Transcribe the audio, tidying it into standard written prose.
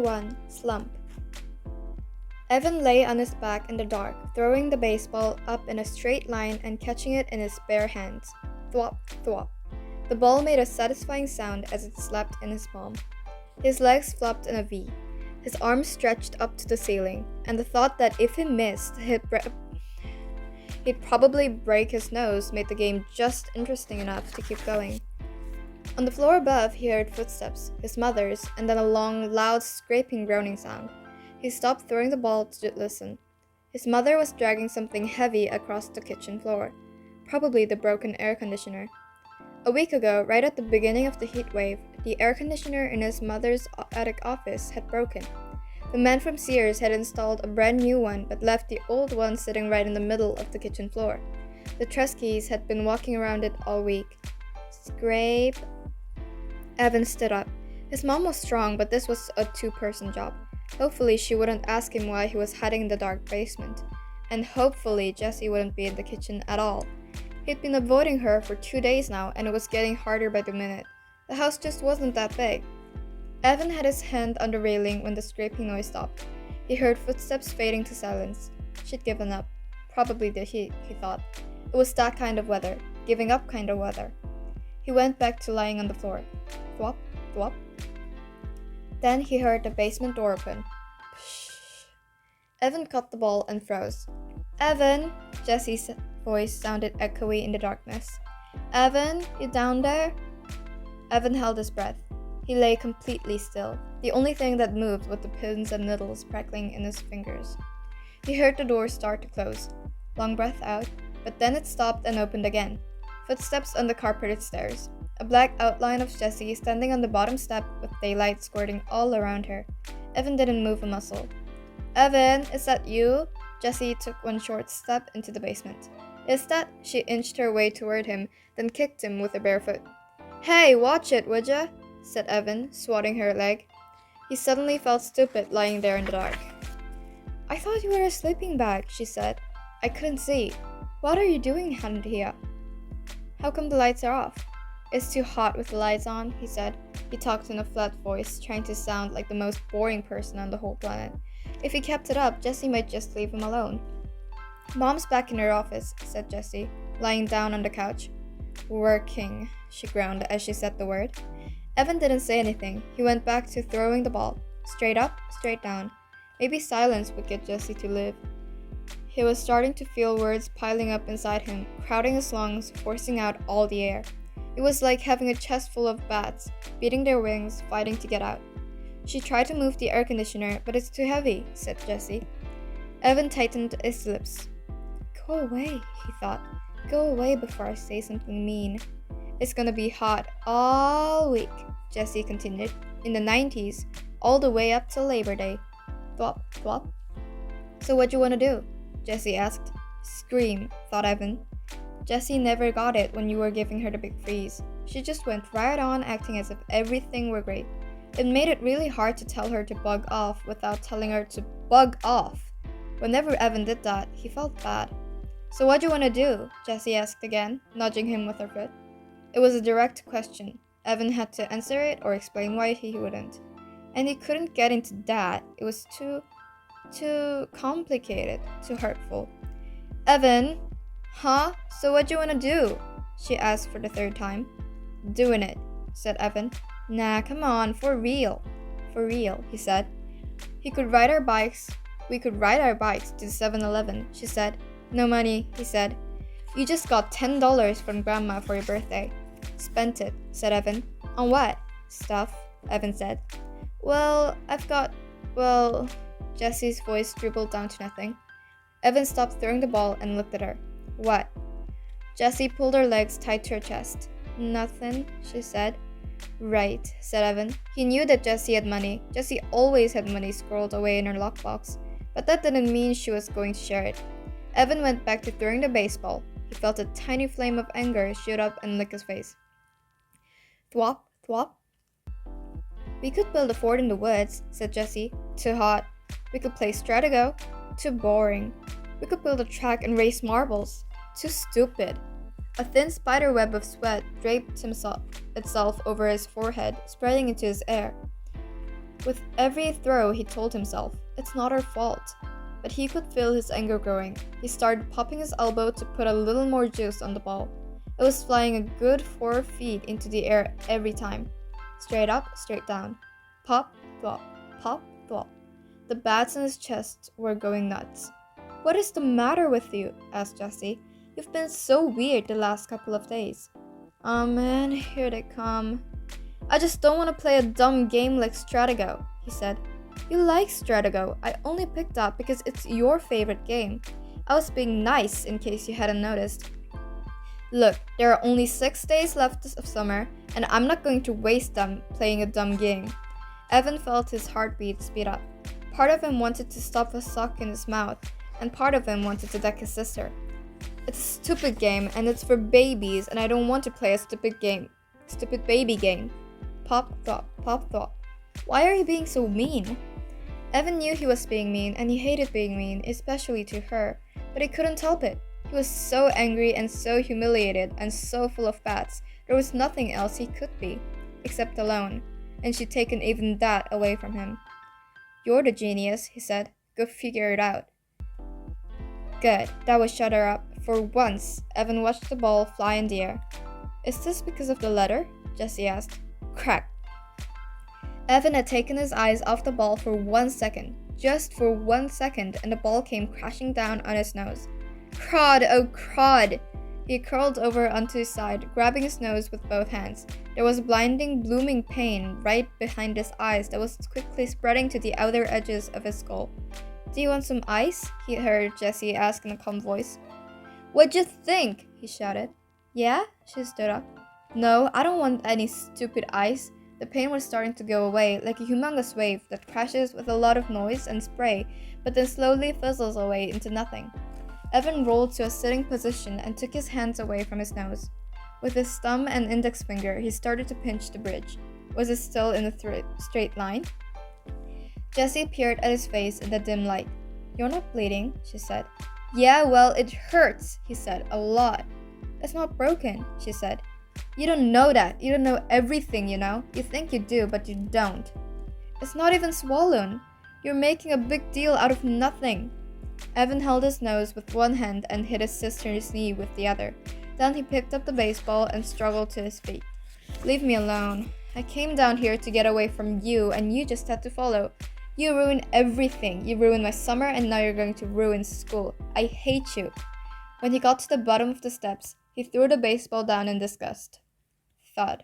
1 Slump. Evan lay on his back in the dark, throwing the baseball up in a straight line and catching it in his bare hands. Thwop, thwop. The ball made a satisfying sound as it slapped in his palm. His legs flopped in a V. His arms stretched up to the ceiling, and the thought that if he missed, he'd probably break his nose made the game just interesting enough to keep going. On the floor above, he heard footsteps, his mother's, and then a long, loud, scraping, groaning sound. He stopped throwing the ball to listen. His mother was dragging something heavy across the kitchen floor, probably the broken air conditioner. A week ago, right at the beginning of the heat wave, the air conditioner in his mother's attic office had broken. The man from Sears had installed a brand new one but left the old one sitting right in the middle of the kitchen floor. The Treskys had been walking around it all week. Scrape. Evan stood up. His mom was strong, but this was a two-person job. Hopefully she wouldn't ask him why he was hiding in the dark basement. And hopefully Jessie wouldn't be in the kitchen at all. He'd been avoiding her for 2 days now, and it was getting harder by the minute. The house just wasn't that big. Evan had his hand on the railing when the scraping noise stopped. He heard footsteps fading to silence. She'd given up. Probably the heat, he thought. It was that kind of weather. Giving up kind of weather. He went back to lying on the floor. Thwop, thwop. Then he heard the basement door open. Psh. Evan caught the ball and froze. Evan! Jessie's voice sounded echoey in the darkness. Evan, you down there? Evan held his breath. He lay completely still. The only thing that moved was the pins and needles crackling in his fingers. He heard the door start to close. Long breath out, but then it stopped and opened again. Footsteps on the carpeted stairs. A black outline of Jessie standing on the bottom step with daylight squirting all around her. Evan didn't move a muscle. Evan, is that you? Jessie took one short step into the basement. Is that? She inched her way toward him, then kicked him with a bare foot. Hey, watch it, would ya? Said Evan, swatting her leg. He suddenly felt stupid lying there in the dark. I thought you were a sleeping bag, she said. I couldn't see. What are you doing, Handia? How come the lights are off? It's too hot with the lights on, he said. He talked in a flat voice, trying to sound like the most boring person on the whole planet. If he kept it up, Jessie might just leave him alone. Mom's back in her office, said Jessie, lying down on the couch. Working, she groaned as she said the word. Evan didn't say anything. He went back to throwing the ball. Straight up, straight down. Maybe silence would get Jessie to live. He was starting to feel words piling up inside him, crowding his lungs, forcing out all the air. It was like having a chest full of bats, beating their wings, fighting to get out. She tried to move the air conditioner, but it's too heavy, said Jessie. Evan tightened his lips. Go away, he thought. Go away before I say something mean. It's gonna be hot all week, Jessie continued. In the 90s, all the way up till Labor Day. Thwop, thwop. So what you wanna do? Jessie asked. Scream, thought Evan. Jessie never got it when you were giving her the big freeze. She just went right on acting as if everything were great. It made it really hard to tell her to bug off without telling her to bug off. Whenever Evan did that, he felt bad. So what do you want to do? Jessie asked again, nudging him with her foot. It was a direct question. Evan had to answer it or explain why he wouldn't. And he couldn't get into that. It was too complicated, too hurtful. Evan? Huh? So what do you want to do? She asked for the third time. Doing it, said Evan. Nah, come on, for real. For real, he said. We could ride our bikes to the 7-Eleven, she said. No money, he said. You just got $10 from Grandma for your birthday. Spent it, said Evan. On what? Stuff, Evan said. Jessie's voice dribbled down to nothing. Evan stopped throwing the ball and looked at her. What? Jessie pulled her legs tight to her chest. Nothing, she said. Right, said Evan. He knew that Jessie had money. Jessie always had money squirreled away in her lockbox. But that didn't mean she was going to share it. Evan went back to throwing the baseball. He felt a tiny flame of anger shoot up and lick his face. Thwop, thwop. We could build a fort in the woods, said Jessie. Too hot. We could play Stratago. Too boring. We could build a track and race marbles. Too stupid. A thin spider web of sweat draped itself over his forehead, spreading into his hair. With every throw, he told himself, it's not our fault. But he could feel his anger growing. He started popping his elbow to put a little more juice on the ball. It was flying a good 4 feet into the air every time. Straight up, straight down. Pop, thwop, pop, thwop. The bats in his chest were going nuts. What is the matter with you? Asked Jessie. You've been so weird the last couple of days. Oh man, here they come. I just don't want to play a dumb game like Stratago, he said. You like Stratago. I only picked up because it's your favorite game. I was being nice in case you hadn't noticed. Look, there are only 6 days left of summer, and I'm not going to waste them playing a dumb game. Evan felt his heartbeat speed up. Part of him wanted to stuff a sock in his mouth, and part of him wanted to deck his sister. It's a stupid game, and it's for babies, and I don't want to play a stupid baby game. Pop, thwop, pop, thwop. Why are you being so mean? Evan knew he was being mean, and he hated being mean, especially to her, but he couldn't help it. He was so angry and so humiliated and so full of bats, there was nothing else he could be, except alone, and she'd taken even that away from him. You're the genius, he said. Go figure it out. Good, that would shut her up. For once, Evan watched the ball fly in the air. Is this because of the letter? Jessie asked. Crack. Evan had taken his eyes off the ball for 1 second, just for 1 second, and the ball came crashing down on his nose. Crud, oh crud! He curled over onto his side, grabbing his nose with both hands. There was blinding, blooming pain right behind his eyes that was quickly spreading to the outer edges of his skull. Do you want some ice? He heard Jessie ask in a calm voice. What'd you think? He shouted. Yeah? She stood up. No, I don't want any stupid ice. The pain was starting to go away, like a humongous wave that crashes with a lot of noise and spray, but then slowly fizzles away into nothing. Evan rolled to a sitting position and took his hands away from his nose. With his thumb and index finger, he started to pinch the bridge. Was it still in a straight line? Jessie peered at his face in the dim light. You're not bleeding, she said. Yeah, well, it hurts, he said, a lot. It's not broken, she said. You don't know that. You don't know everything, you know. You think you do, but you don't. It's not even swollen. You're making a big deal out of nothing. Evan held his nose with one hand and hit his sister's knee with the other. Then he picked up the baseball and struggled to his feet. Leave me alone. I came down here to get away from you, and you just had to follow. You ruined everything. You ruined my summer, and now you're going to ruin school. I hate you. When he got to the bottom of the steps, he threw the baseball down in disgust. Thud.